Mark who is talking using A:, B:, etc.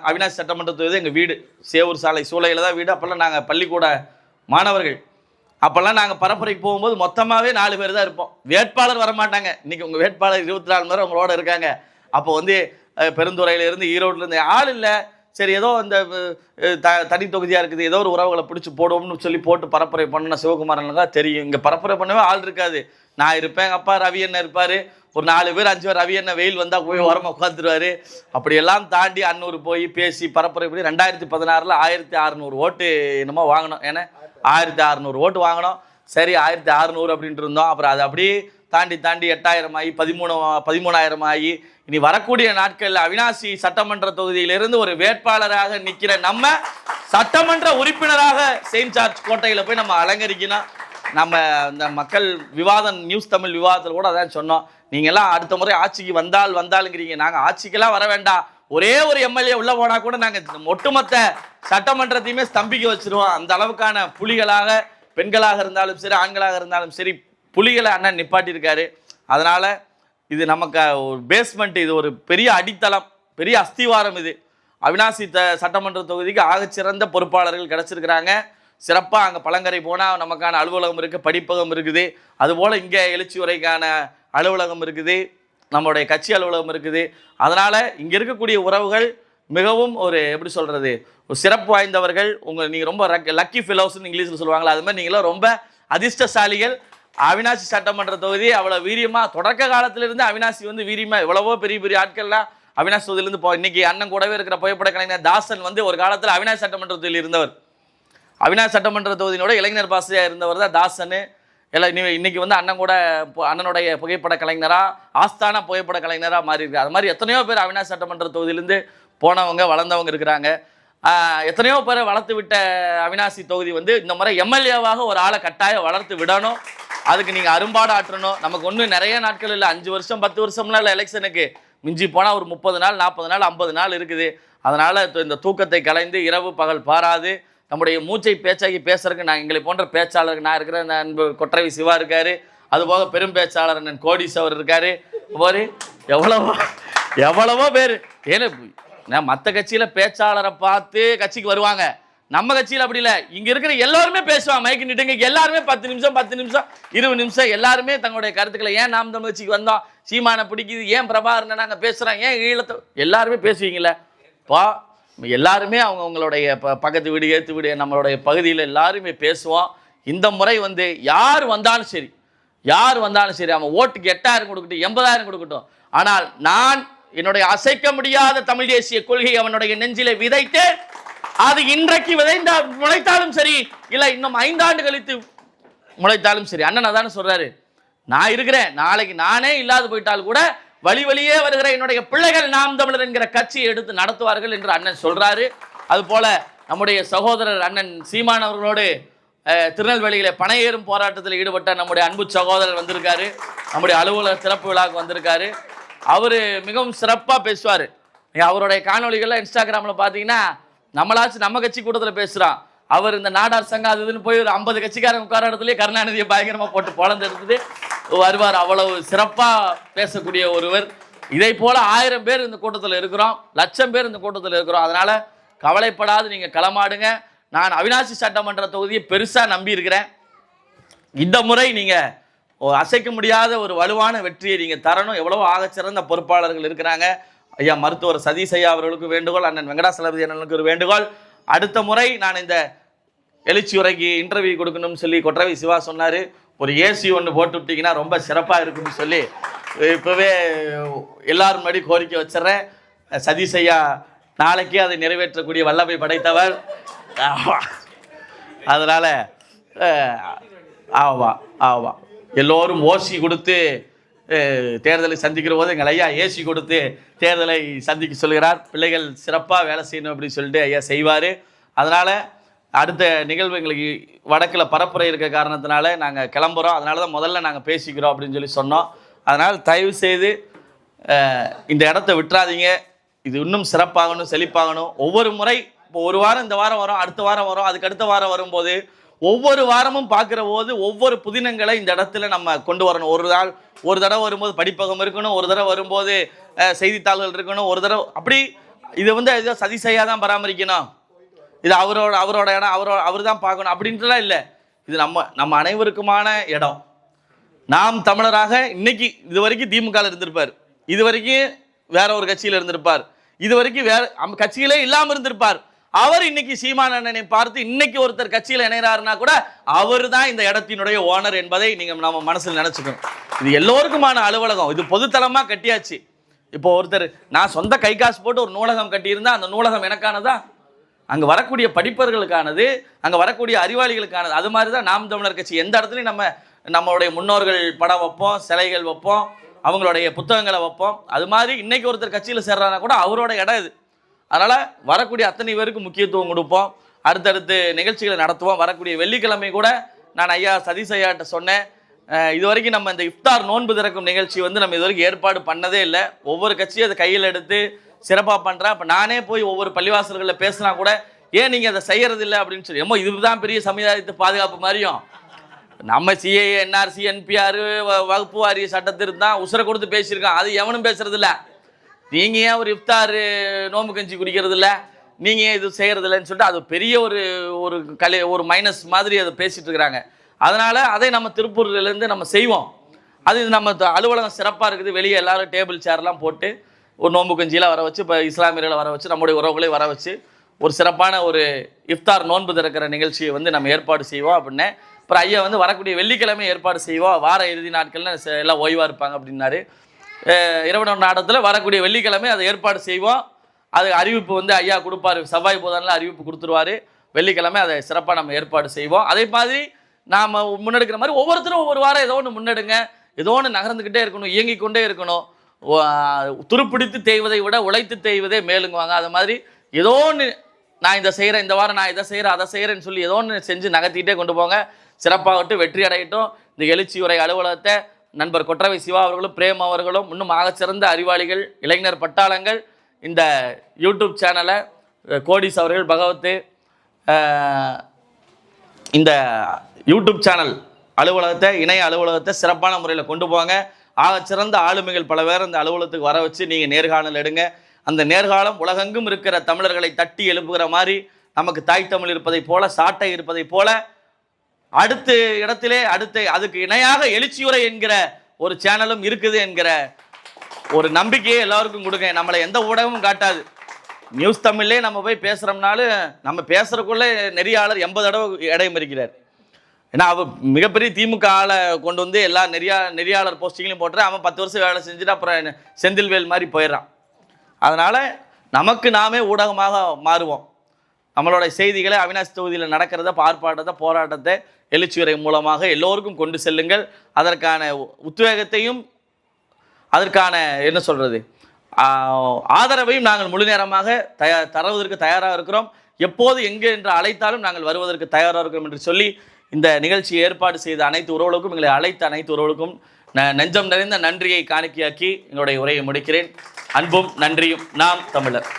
A: அவினாசி சட்டமன்ற தொகுதி எங்கள் வீடு சேவூர் சாலை சூளையில் தான் வீடு. அப்போல்லாம் நாங்கள் பள்ளிக்கூட மாணவர்கள். அப்போல்லாம் நாங்கள் பரப்புரைக்கு போகும்போது மொத்தமாகவே 4 பேர் தான் இருப்போம். வேட்பாளர் வரமாட்டாங்க. இன்றைக்கி உங்கள் வேட்பாளர் 24 பேர் உங்களோட இருக்காங்க. அப்போ வந்து பெருந்துறையிலேருந்து ஈரோட்லேருந்து ஆள் இல்லை. சரி, ஏதோ இந்த தனி தொகுதியாக இருக்குது, ஏதோ ஒரு உறவுகளை பிடிச்சி போடுவோம்னு சொல்லி போட்டு பரப்புரை பண்ண சிவகுமாரனுக்கு தான் தெரியும். இங்கே பரப்புரை பண்ணவே ஆள் இருக்காது. நான் இருப்பேன், எங்கள் அப்பா ரவி அண்ணன் இருப்பார், ஒரு 4 பேர் 5 பேர். ரவி அண்ணன் வெயில் வந்தால் போய் உரமாக உட்காந்துருவார். அப்படியெல்லாம் தாண்டி அன்னூர் போய் பேசி பரப்புரை பண்ணி 2016 1600 ஓட்டு என்னமோ வாங்கினோம். ஏன்னா 1600 ஓட்டு வாங்கினோம். சரி, 1600 அப்படின்ட்டு இருந்தோம். அப்புறம் அது அப்படியே தாண்டி 8000 ஆகி 13,000 ஆகி இனி வரக்கூடிய நாட்களில் அவினாசி சட்டமன்ற தொகுதியிலிருந்து ஒரு வேட்பாளராக நிற்கிற நம்ம சட்டமன்ற உறுப்பினராக செயின்ட் ஜார்ஜ் கோட்டையில் போய் நம்ம அலங்கரிக்கணும். நம்ம இந்த மக்கள் விவாதம் நியூஸ் தமிழ் விவாதத்தில் கூட அதான் சொன்னோம். நீங்கள்லாம் அடுத்த முறை ஆட்சிக்கு வந்தாலுங்கிறீங்க. நாங்கள் ஆட்சிக்கெல்லாம் வர வேண்டாம், ஒரே ஒரு எம்எல்ஏ உள்ளே போனால் கூட நாங்கள் ஒட்டுமொத்த சட்டமன்றத்தையுமே ஸ்தம்பிக்க வச்சுருவோம். அந்த அளவுக்கான புலிகளாக, பெண்களாக இருந்தாலும் சரி, ஆண்களாக இருந்தாலும் சரி, புலிகளை அண்ணன் நிப்பாட்டியிருக்காரு. அதனால் இது நமக்கு ஒரு பேஸ்மெண்ட், இது ஒரு பெரிய அடித்தளம், பெரிய அஸ்திவாரம். இது அவினாசி சட்டமன்ற தொகுதிக்கு ஆகச்சிறந்த பொறுப்பாளர்கள் கிடச்சிருக்கிறாங்க. சிறப்பாக அங்கே பழங்கரை போனால் நமக்கான அலுவலகம் இருக்குது, படிப்பகம் இருக்குது. அதுபோல் இங்கே எழுச்சி உரைக்கான அலுவலகம் இருக்குது, நம்மளுடைய கட்சி அலுவலகம் இருக்குது. அதனால் இங்கே இருக்கக்கூடிய உறவுகள் மிகவும் ஒரு எப்படி சொல்கிறது, ஒரு சிறப்பு வாய்ந்தவர்கள். நீங்கள் ரொம்ப லக்கி ஃபெலோஸ்ன்னு இங்கிலீஷில் சொல்லுவாங்களா, அது மாதிரி நீங்களும் ரொம்ப அதிர்ஷ்டசாலிகள். அவினாசி சட்டமன்ற தொகுதி அவ்வளோ வீரியமாக தொடக்க காலத்திலிருந்து அவினாசி வந்து வீரியமாக எவ்வளவோ பெரிய பெரிய ஆட்கள்லாம் அவினாசி தொகுதியிலேருந்து இன்னைக்கு அண்ணன் கூடவே இருக்கிற புகைப்பட கலைஞர் தாசன் வந்து ஒரு காலத்தில் அவினாசி சட்டமன்ற தொகுதியில் இருந்தவர். அவினாசி சட்டமன்ற தொகுதியினோட இளைஞர் பாசையாக இருந்தவர் தான் தாசன். எல்லாம் இன்னைக்கு வந்து அண்ணன் கூட அண்ணனுடைய புகைப்பட கலைஞராக, ஆஸ்தான புகைப்பட கலைஞராக மாறி இருக்கு. அது மாதிரி எத்தனையோ பேர் அவினாசி சட்டமன்ற தொகுதியிலேருந்து போனவங்க வளர்ந்தவங்க இருக்கிறாங்க. எத்தனையோ பேரை வளர்த்து விட்ட அவினாசி தொகுதி வந்து இந்த முறை எம்எல்ஏவாக ஒரு ஆளை கட்டாயம் வளர்த்து விடணும். அதுக்கு நீங்கள் அரும்பாடு ஆற்றணும். நமக்கு ஒன்றும் நிறைய நாட்கள் இல்லை, 5 வருஷம் 10 வருஷம்லாம் இல்லை எலெக்ஷனுக்கு. மிஞ்சி போனால் ஒரு 30 நாள் 40 நாள் 50 நாள் இருக்குது. அதனால் இந்த தூக்கத்தை கலைந்து இரவு பகல் பாராது நம்முடைய மூச்சை பேச்சாக்கி பேசுறதுக்கு நான் எங்களை போன்ற பேச்சாளருக்கு நான் இருக்கிற அன்பு கொற்றவை சிவா இருக்காரு. அதுபோக பெரும் பேச்சாளர் அண்ணன் கோடிஸ் அவர் இருக்காரு. ஒரு எவ்வளவோ பேர். ஏன்னா மற்ற கட்சியில் பேச்சாளரை பார்த்து கட்சிக்கு வருவாங்க, நம்ம கட்சியில் அப்படி இல்லை. இங்கே இருக்கிற எல்லாருமே பேசுவாங்க, மைக்கு நிட்டுங்க, எல்லாருமே 10 நிமிஷம் 20 நிமிஷம் எல்லாருமே தங்களுடைய கருத்துக்களை, ஏன் நாம் தமிழ் கட்சிக்கு வந்தோம், சீமானை பிடிக்குது, ஏன் பிரபாகரனை நாங்கள் பேசுகிறோம், ஏன் ஈழத்தை, எல்லாருமே பேசுவீங்களே பா. எல்லாருமே அவங்களுடைய பக்கத்து வீடு ஏற்று வீடு நம்மளுடைய பகுதியில் எல்லாருமே பேசுவோம். இந்த முறை வந்து யார் வந்தாலும் சரி அவன் ஓட்டுக்கு 8000 கொடுக்கட்டும் 80,000 கொடுக்கட்டும், ஆனால் நான் என்னுடைய அசைக்க முடியாத தமிழ் தேசிய கொள்கை அவனுடைய நெஞ்சிலே விதைத்து அது இன்றைக்கு முளைத்தாலும் சரி, இல்லை இன்னும் 5 ஆண்டு கழித்து முளைத்தாலும் சரி. அண்ணன் அதானே சொல்றாரு, நான் இருக்கிறேன், நாளைக்கு நானே இல்லாது போயிட்டால் கூட வழியே வருகிற என்னுடைய பிள்ளைகள் நாம் தமிழர் என்கிற கட்சியை எடுத்து நடத்துவார்கள் என்று அண்ணன் சொல்றாரு. அதுபோல நம்முடைய சகோதரர் அண்ணன் சீமான் அவர்களோடு திருநெல்வேலியில பனையேறும் போராட்டத்தில் ஈடுபட்ட நம்முடைய அன்பு சகோதரர் வந்திருக்காரு. நம்முடைய அலுவலக திறப்பு விழாவுக்கு வந்திருக்காரு. அவரு மிகவும் சிறப்பாக பேசுவார். அவருடைய காணொலிகள்லாம் இன்ஸ்டாகிராமில் பார்த்தீங்கன்னா நம்மளாச்சும் நம்ம கட்சி கூட்டத்தில் பேசுகிறான். அவர் இந்த நாடார் சங்கம் அது இதுன்னு போய் ஒரு 50 கட்சிக்காரங்க உட்கார இடத்துலேயே கருணாநிதியை பயங்கரமாக போட்டு பொழந்து எடுத்துட்டு வருவார். அவ்வளவு சிறப்பாக பேசக்கூடிய ஒருவர். இதை போல் 1000 பேர் இந்த கூட்டத்தில் இருக்கிறோம், 1,00,000 பேர் இந்த கூட்டத்தில் இருக்கிறோம். அதனால் கவலைப்படாது, நீங்கள் களமாடுங்க. நான் அவினாசி சட்டமன்ற தொகுதியை பெருசாக நம்பி இருக்கிறேன். இந்த முறை நீங்கள் அசைக்க முடியாத ஒரு வலுவான வெற்றியை நீங்கள் தரணும். எவ்வளவோ ஆகச்சிறந்த பொறுப்பாளர்கள் இருக்கிறாங்க. ஐயா மருத்துவர் சதீஷ் ஐயா அவர்களுக்கு வேண்டுகோள், அண்ணன் வெங்கடாசலபதி அண்ணனுக்கு ஒரு வேண்டுகோள். அடுத்த முறை நான் இந்த எழுச்சி உரைக்கு இன்டர்வியூ கொடுக்கணும்னு சொல்லி கொற்றவை சிவா சொன்னார். ஒரு ஏசி ஒன்று போட்டு விட்டிங்கன்னா ரொம்ப சிறப்பாக இருக்குன்னு சொல்லி இப்போவே எல்லாரும் முன்னாடி கோரிக்கை வச்சிட்றேன். சதீஷ் ஐயா நாளைக்கே அதை நிறைவேற்றக்கூடிய வல்லமை படைத்தவர். அதனால் ஆவா எல்லோரும் ஓசி கொடுத்து தேர்தலை சந்திக்கிற போது எங்கள் ஐயா ஏசி கொடுத்து தேர்தலை சந்திக்க சொல்கிறார். பிள்ளைகள் சிறப்பாக வேலை செய்யணும் அப்படின்னு சொல்லிட்டு ஐயா செய்வார். அதனால் அடுத்த நிகழ்வு எங்களுக்கு வடக்கில் பரப்புரை இருக்க காரணத்தினால நாங்கள் கிளம்புறோம். அதனால தான் முதல்ல நாங்கள் பேசிக்கிறோம் அப்படின்னு சொல்லி சொன்னோம். அதனால் தயவு செய்து இந்த இடத்த விட்டுறாதீங்க. இது இன்னும் சிறப்பாகணும், செழிப்பாகணும். ஒவ்வொரு முறை இப்போ ஒரு வாரம் இந்த வாரம் வரும், அடுத்த வாரம் வரும், அதுக்கு அடுத்த வாரம் வரும்போது ஒவ்வொரு வாரமும் பார்க்குற போது ஒவ்வொரு புதினங்களை இந்த இடத்துல நம்ம கொண்டு வரணும். ஒரு தடவை வரும்போது படிப்பகம் இருக்கணும், ஒரு தடவை வரும்போது செய்தித்தாள்கள் இருக்கணும், ஒரு தடவை அப்படி இதை வந்து ஏதோ சதி செய்யாதான் பராமரிக்கணும், இது அவரோட இடம், அவர் தான் பார்க்கணும் அப்படின்ட்டுலாம் இல்லை. இது நம்ம அனைவருக்குமான இடம். நாம் தமிழராக இன்னைக்கு இது வரைக்கும் திமுகவில் இருந்திருப்பார், இது வரைக்கும் வேற ஒரு கட்சியில் இருந்திருப்பார், இது வரைக்கும் வேற கட்சியிலே இல்லாமல் இருந்திருப்பார். அவர் இன்னைக்கு சீமான் அண்ணனை பார்த்து இன்னைக்கு ஒருத்தர் கட்சியில் இணைகிறாருன்னா கூட அவர் தான் இந்த இடத்தினுடைய ஓனர் என்பதை நம்ம மனசில் நினைச்சுக்கணும். இது எல்லோருக்குமான அலுவலகம், இது பொதுத்தளமா கட்டியாச்சு. இப்போ ஒருத்தர் நான் சொந்த கை காசு போட்டு ஒரு நூலகம் கட்டியிருந்தா அந்த நூலகம் எனக்கானதா? அங்கே வரக்கூடிய படிப்பவர்களுக்கானது, அங்கே வரக்கூடிய அறிவாளிகளுக்கானது. அது மாதிரி தான் நாம் தமிழர் கட்சி. எந்த இடத்துலையும் நம்மளுடைய முன்னோர்கள் படம் வைப்போம், சிலைகள் வைப்போம், அவங்களுடைய புத்தகங்களை வைப்போம். அது மாதிரி இன்னைக்கு ஒருத்தர் கட்சியில் சேர்றாங்கன்னா கூட அவரோட இடம் இது. அதனால் வரக்கூடிய அத்தனை பேருக்கு முக்கியத்துவம் கொடுப்போம், அடுத்தடுத்து நிகழ்ச்சிகளை நடத்துவோம். வரக்கூடிய வெள்ளிக்கிழமை கூட நான் ஐயா சதீஷ் ஐயாட்ட சொன்னேன், இது வரைக்கும் நம்ம இந்த இஃப்தார் நோன்பு திறக்கும் நிகழ்ச்சி வந்து நம்ம இது வரைக்கும் ஏற்பாடு பண்ணதே இல்லை. ஒவ்வொரு கட்சியும் அதை கையில் எடுத்து சிறப்பாக பண்ணுறேன். இப்போ நானே போய் ஒவ்வொரு பள்ளிவாசல்களில் பேசினா கூட ஏன் நீங்கள் அதை செய்கிறது இல்லை அப்படின்னு சொல்லி, ஏமோ இதுதான் பெரிய சமுதாயத்து பாதுகாப்பு மாதிரியும் நம்ம சிஏஏ, என்ஆர்சி, என்பிஆர், வகுப்பு வாரிய சட்டத்திற்கு தான் உசுரை கொடுத்து பேசியிருக்கோம். அது எவனும் பேசுறது இல்லை. நீங்கள் ஏன் ஒரு இஃப்தார் நோம்பு கஞ்சி குடிக்கிறது இல்லை, நீங்கள் ஏன் இது செய்கிறது இல்லைன்னு சொல்லிட்டு அது பெரிய ஒரு மைனஸ் மாதிரி அதை பேசிகிட்டு இருக்கிறாங்க. அதனால் அதை நம்ம திருப்பூர்லேருந்து நம்ம செய்வோம். அது நம்ம அலுவலகம் சிறப்பாக இருக்குது. வெளியே எல்லோரும் டேபிள் சேர்லாம் போட்டு ஒரு நோம்பு கஞ்சியெலாம் வர வச்சு, இப்போ இஸ்லாமியர்களை வர வச்சு, நம்முடைய உறவுகளை வர வச்சு ஒரு சிறப்பான ஒரு இஃப்தார் நோன்பு திறக்கிற நிகழ்ச்சியை வந்து நம்ம ஏற்பாடு செய்வோம் அப்படின்னு. அப்புறம் ஐயா வந்து வரக்கூடிய வெள்ளிக்கிழமை ஏற்பாடு செய்வோம், வார இறுதி நாட்கள்னு எல்லாம் ஓய்வாக இருப்பாங்க அப்படின்னாரு. இரவணர் நாடகத்தில் வரக்கூடிய வெள்ளிக்கிழமை அதை ஏற்பாடு செய்வோம். அது அறிவிப்பு வந்து ஐயா கொடுப்பாரு, செவ்வாய் புதனில் அறிவிப்பு கொடுத்துருவாரு. வெள்ளிக்கிழமை அதை சிறப்பாக நம்ம ஏற்பாடு செய்வோம். அதே மாதிரி நாம் முன்னெடுக்கிற மாதிரி ஒவ்வொருத்தரும் ஒவ்வொரு வாரம் ஏதோ ஒன்று முன்னெடுங்க, ஏதோ ஒன்று நகர்ந்துக்கிட்டே இருக்கணும், இயங்கிக் கொண்டே இருக்கணும். துருப்பிடித்து தேய்வதை விட உழைத்து தேய்வதே மேலுங்குவாங்க. அது மாதிரி ஏதோ ஒன்று நான் இதை செய்கிறேன், இந்த வாரம் நான் இதை செய்கிறேன் அதை செய்கிறேன்னு சொல்லி ஏதோ ஒன்று செஞ்சு நகர்த்திக்கிட்டே கொண்டு போங்க. சிறப்பாகட்டும், வெற்றி அடையட்டும். இந்த எழுச்சி உரை அலுவலகத்தை நண்பர் கொற்றவை சிவா அவர்களும் பிரேம் அவர்களும் இன்னும் ஆகச்சிறந்த அறிவாளிகள், இளைஞர் பட்டாளங்கள் இந்த யூடியூப் சேனலை கோடிஸ் அவர்கள், பகவத்து, இந்த யூடியூப் சேனல் அலுவலகத்தை, இணைய அலுவலகத்தை சிறப்பான முறையில் கொண்டு போங்க. ஆகச்சிறந்த ஆளுமைகள் பல பேர் அந்த அலுவலகத்துக்கு வர வச்சு நீங்கள் நேர்காணல் எடுங்க. அந்த நேர்காலம் உலகெங்கும் இருக்கிற தமிழர்களை தட்டி எழுப்புகிற மாதிரி, நமக்கு தாய் தமிழ் இருப்பதை போல, சாட்டை இருப்பதை போல, அடுத்த இடத்திலே அதுக்கு இணையாக எழுச்சியுரை என்கிற ஒரு சேனலும் இருக்குது என்கிற ஒரு நம்பிக்கையை எல்லாருக்கும் கொடுங்க. நம்மளை எந்த ஊடகமும் காட்டாது. நியூஸ் தமிழ்லே நம்ம போய் பேசுகிறோம்னாலும் நம்ம பேசுகிறக்குள்ளே நெறியாளர் 80 தடவை இடையம் இருக்கிறார். ஏன்னா அவர் மிகப்பெரிய திமுக ஆளை கொண்டு வந்து எல்லா நெறியாளர் போஸ்டிங்லையும் போட்டுறான். அவன் 10 வருஷம் வேலை செஞ்சுட்டு அப்புறம் செந்தில்வேல் மாதிரி போயிடுறான். அதனால் நமக்கு நாமே ஊடகமாக மாறுவோம். நம்மளோட செய்திகளை அவினாசி தொகுதியில் நடக்கிறத, ஆர்ப்பாட்டத்தை, போராட்டத்தை எழுச்சியுரை மூலமாக எல்லோருக்கும் கொண்டு செல்லுங்கள். அதற்கான உத்வேகத்தையும் அதற்கான என்ன சொல்கிறது ஆதரவையும் நாங்கள் முழு நேரமாக தருவதற்கு தயாராக இருக்கிறோம். எப்போது எங்கே என்று அழைத்தாலும் நாங்கள் வருவதற்கு தயாராக இருக்கிறோம் என்று சொல்லி இந்த நிகழ்ச்சியை ஏற்பாடு செய்த அனைத்து உறவுகளுக்கும், எங்களை அழைத்த அனைத்து உறவுகளுக்கும் நெஞ்சம் நிறைந்த நன்றியை காணிக்கையாக்கி எங்களுடைய உரையை முடிக்கிறேன். அன்பும் நன்றியும். நாம் தமிழர்.